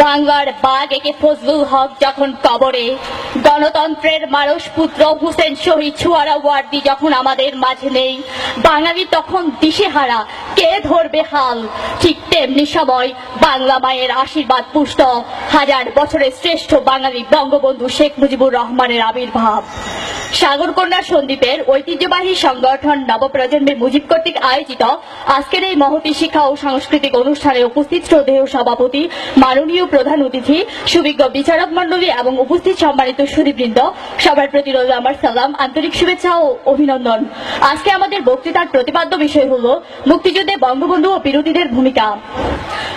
বাংলার বাঘ একে ফজলুল হক যখন কবরে, গণতন্ত্রের মানস পুত্র হুসেন শহীদ ছুয়ারা ওয়ার্দি যখন আমাদের মাঝে নেই, বাঙালি তখন দিশেহারা, কে ধরবে হাল। ঠিক তেমনি সময় বাংলা মায়ের আশীর্বাদ পুষ্ট হাজার বছরের শ্রেষ্ঠ বাঙালি বঙ্গবন্ধু শেখ মুজিবুর রহমানের আবির্ভাব। সাগরকন্যা সন্দ্বীপের ঐতিহ্যবাহী সংগঠন নবপ্রজন্মের মুজিব কর্তৃক আয়োজিত আজকের এই মহতী শিক্ষা ও সাংস্কৃতিক অনুষ্ঠানে উপস্থিত শ্রদ্ধেয় সভাপতি, মাননীয় প্রধান অতিথি, সুবিজ্ঞ বিচারক মণ্ডলী এবং উপস্থিত সম্মানিত সুধীবৃন্দ, সবার প্রতি রইল আমার সালাম, আন্তরিক শুভেচ্ছা ও অভিনন্দন। আজকে আমাদের বক্তৃতার প্রতিপাদ্য বিষয় হল মুক্তিযুদ্ধে বঙ্গবন্ধু ও বিরোধীদের ভূমিকা।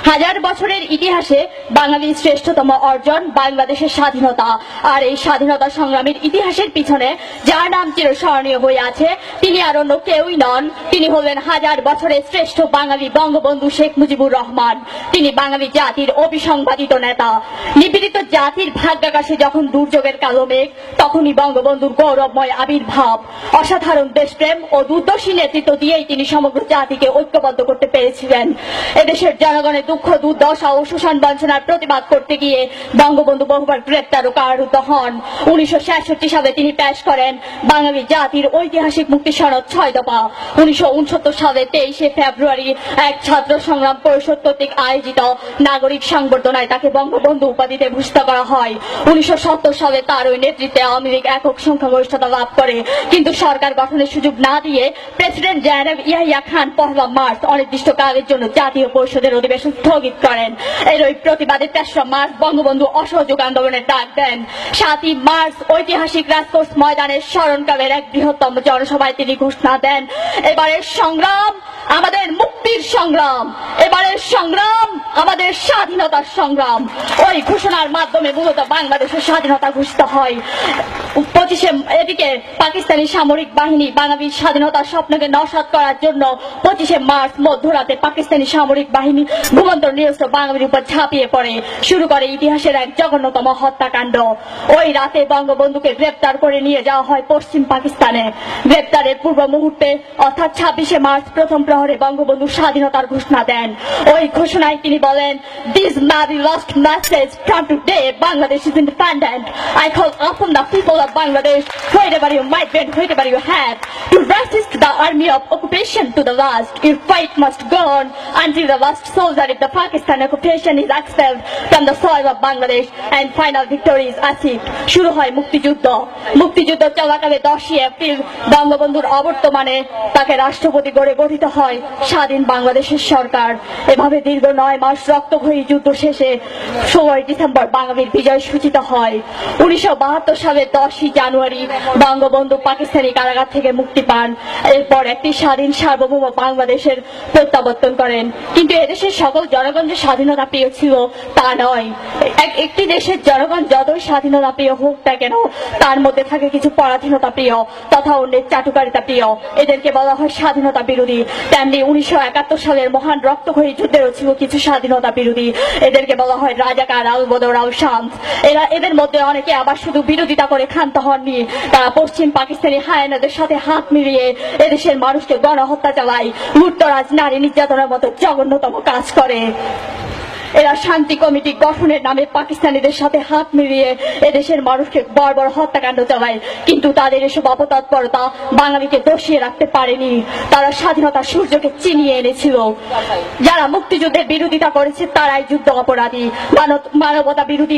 হাজার বছরের ইতিহাসে বাঙালির শ্রেষ্ঠতম অর্জন বাংলাদেশের স্বাধীনতা। আর এই স্বাধীনতা সংগ্রামের ইতিহাসের পিছনে যার নাম চিরস্মরণীয় হয়ে আছে, তিনি আর অন্য কেউই নন, তিনি হলেন হাজার বছরের শ্রেষ্ঠ বাঙালি বঙ্গবন্ধু শেখ মুজিবুর রহমান। তিনি বাঙালি জাতির অবিসংবাদিত নেতা। নিপীড়িত জাতির ভাগ্যাকাশে যখন দুর্যোগের কালো মেঘ, তখনই বঙ্গবন্ধুর গৌরবময় আবির্ভাব। অসাধারণ দেশপ্রেম ও দূরদর্শী নেতৃত্ব দিয়েই তিনি সমগ্র জাতিকে ঐক্যবদ্ধ করতে পেরেছিলেন। এদেশের জনগণের দুঃখ দুর্দশা ও শোষণ বঞ্চনার প্রতিবাদ করতে গিয়ে বঙ্গবন্ধু বহুবার গ্রেপ্তার ও কারারুদ্ধ হন। 1966 সালে তিনি পেশ করেন বাঙালি জাতির ঐতিহাসিক মুক্তি সনদ 6 দফা। 1969 সালে 23 ফেব্রুয়ারি এক ছাত্র সংগ্রাম পরিষদ কর্তৃক আয়োজিত নাগরিক সংবর্ধনায় তাকে বঙ্গবন্ধু উপাধিতে ভূষিত করা হয়। 1970 সালে তার ওই নেতৃত্বে আওয়ামী লীগ একক সংখ্যাগরিষ্ঠতা লাভ করে, কিন্তু সরকার গঠনের সুযোগ না দিয়ে president general Yahya Khan 1 March অনির্দিষ্টকালের জন্য জাতীয় পরিষদের অধিবেশন স্থগিত করেন। এর ওই প্রতিবাদে 3রা মার্চ বঙ্গবন্ধু অসহযোগ আন্দোলনের ডাক দেন। 7ই মার্চ ঐতিহাসিক রাজপথ ময়দানের স্মরণকালের এক বৃহত্তম জনসভায় তিনি ঘোষণা দেন, এবারের সংগ্রাম আমাদের মুক্তির সংগ্রাম, এবারের সংগ্রাম আমাদের স্বাধীনতার সংগ্রাম। ওই ঘোষণার মাধ্যমে মূলত বাংলাদেশের স্বাধীনতা ঘোষিত হয়। 25 এদিকে পাকিস্তানি সামরিক বাহিনী বাঙালির স্বাধীনতার স্বপ্নকে নস্যাৎ করার জন্য 25 মার্চ মধ্যরাতে পাকিস্তানি সামরিক বাহিনী ঘুমন্ত নিরস্ত্র বাঙালির উপর ঝাঁপিয়ে পড়ে, শুরু করে ইতিহাসের এক জঘন্যতম হত্যাকাণ্ড। ওই রাতে বঙ্গবন্ধুকে গ্রেপ্তার করে নিয়ে যাওয়া হয় পশ্চিম পাকিস্তানে। গ্রেপ্তারের পূর্ব মুহূর্তে অর্থাৎ 26 মার্চ প্রথম প্রহরে বঙ্গবন্ধু স্বাধীনতার ঘোষণা দেন। ওই ঘোষণায় তিনি বলেন, "This may be last message from today. Bangladesh is independent. I call upon the people of Bangladesh, wherever you might be, wherever you have, to resist the army of occupation to the last. Your fight must go on until the last soldier of the Pakistan occupation is expelled from the soil of Bangladesh and final victory is achieved." শুরু হয় মুক্তিযুদ্ধ। মুক্তিযুদ্ধ চলাকালে 10 April বঙ্গবন্ধুর অবর্তমানে তাকে রাষ্ট্রপতি গড়ে গঠিত হয় স্বাধীন বাংলাদেশের সরকার। এভাবে দীর্ঘ 9 মাস রক্তক্ষয়ী যুদ্ধ শেষে 16 ডিসেম্বর বাঙালির বিজয় সূচিত হয়। 1972 সালের 10 জানুয়ারি বঙ্গবন্ধু পাকিস্তানি কারাগার থেকে মুক্তি পান। এরপর একটি স্বাধীন সার্বভৌম বাংলাদেশের প্রত্যাবর্তন করেন। কিন্তু এদেশের সকল জনগণ যে স্বাধীনতা প্রিয় ছিল তা নয়। একটি দেশের জনগণ যতই স্বাধীনতা প্রিয় হোক না কেন, তার মধ্যে থাকে কিছু পরাধীনতা প্রিয় তথা অন্যের চাটুকারিতা প্রিয়। এদেরকে বলা হয় স্বাধীনতা বিরোধী। তেমনি 1971 সালের মহান রক্তক্ষয়ী যুদ্ধেরও ছিল কিছু স্বাধীনতা বিরোধী। এদেরকে বলা হয় রাজাকার, আল বদর, আল শামস। এদের মধ্যে অনেকে আবার শুধু বিরোধিতা করে ক্ষান্ত হননি, তারা পশ্চিম পাকিস্তানি হায়নাদের সাথে হাত মিলিয়ে এদেশের মানুষকে গণহত্যা চালায়, লুটতরাজ, নারী নির্যাতনের মতো জঘন্যতম কাজ করে। এরা শান্তি কমিটি গঠনের নামে পাকিস্তানিদের সাথে হাত মিলিয়ে এদেশের মানুষকে বর্বর হত্যাকাণ্ড চালায়, কিন্তু তাদের এসব অপতৎপরতা বাঙালিকে দোষিয়ে রাখতে পারেনি। তারা স্বাধীনতার সূর্যকে চিনিয়ে এনেছিল। যারা মুক্তিযুদ্ধের বিরোধিতা করেছে তারাই যুদ্ধ অপরাধী, মানবতা বিরোধী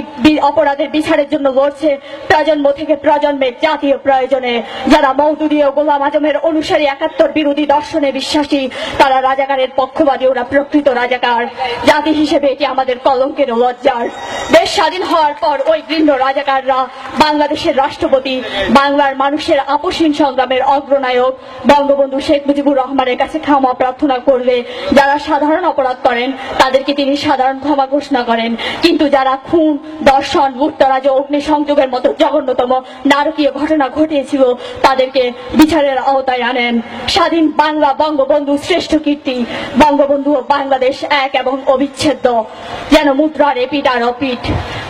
অপরাধের বিচারের জন্য লড়ছে প্রজন্ম থেকে প্রজন্মের জাতীয় প্রয়োজনে। যারা মওদুদী ও গোলাম আজমের অনুসারী 71 বিরোধী দর্শনে বিশ্বাসী, তারা রাজাকারের পক্ষবাদী, ওরা প্রকৃত রাজাকার। জাতি হিসেবে এটি আমাদের কলঙ্কের ও লজ্জার। দেশ স্বাধীন হওয়ার পর ওই ঘৃণ্য রাজাকাররা বাংলাদেশের রাষ্ট্রপতি, বাংলার মানুষের আপসহীন সংগ্রামের অগ্রনায়ক বঙ্গবন্ধু শেখ মুজিবুর রহমানের কাছে ক্ষমা প্রার্থনা করলে যারা সাধারণ অপরাধ করেন তাদেরকে তিনি সাধারণ ক্ষমা ঘোষণা করেন, কিন্তু যারা খুন, দর্শন, লুটতরাজ ও অগ্নিসংযোগের মতো জঘন্যতম নারকীয় ঘটনা ঘটিয়েছিল তাদেরকে বিচারের আওতায় আনেন। স্বাধীন বাংলা বঙ্গবন্ধু শ্রেষ্ঠ কীর্তি। বঙ্গবন্ধু ও বাংলাদেশ এক এবং অবিচ্ছেদ্য, যেন মুদ্রার এপিঠ আর অপিঠ।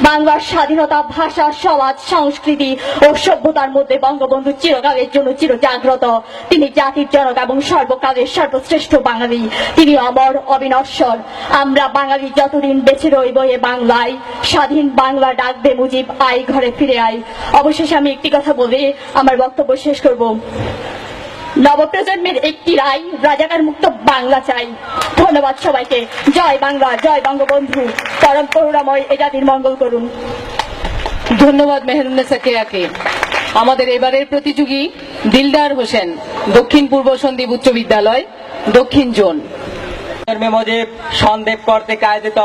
বাংলার স্বাধীনতা, ভাষা, সমাজ, সংস্কৃতি ও সভ্যতার মধ্যে বঙ্গবন্ধু চিরকালের জন্য চিরজাগ্রত। তিনি জাতির জনক এবং সর্বকালের সর্বশ্রেষ্ঠ বাঙালি। তিনি অমর, অবিনশ্বর। আমরা বাঙালি যতদিন বেঁচে রইব এ বাংলায়, স্বাধীন বাংলা ডাকবে মুজিব, আই ঘরে ফিরে আই। অবশেষে আমি একটি কথা বলে আমার বক্তব্য শেষ করব। নবপ্রজন্মের একটি রায়, রাজাকার মুক্ত বাংলা চাই। ধন্যবাদ সবাইকে। জয় বাংলা, জয় বঙ্গবন্ধু। পরম করুণাময় এ জাতির মঙ্গল করুন। ধন্যবাদ মেহেরুন্নেসা কেয়াকে। আমাদের এবারের প্রতিযোগী দিলদার হোসেন, দক্ষিণ পূর্ব সন্দ্বীপ উচ্চ বিদ্যালয়, দক্ষিণ জোন। মুজিব সন্দেহ করতে কায়দিত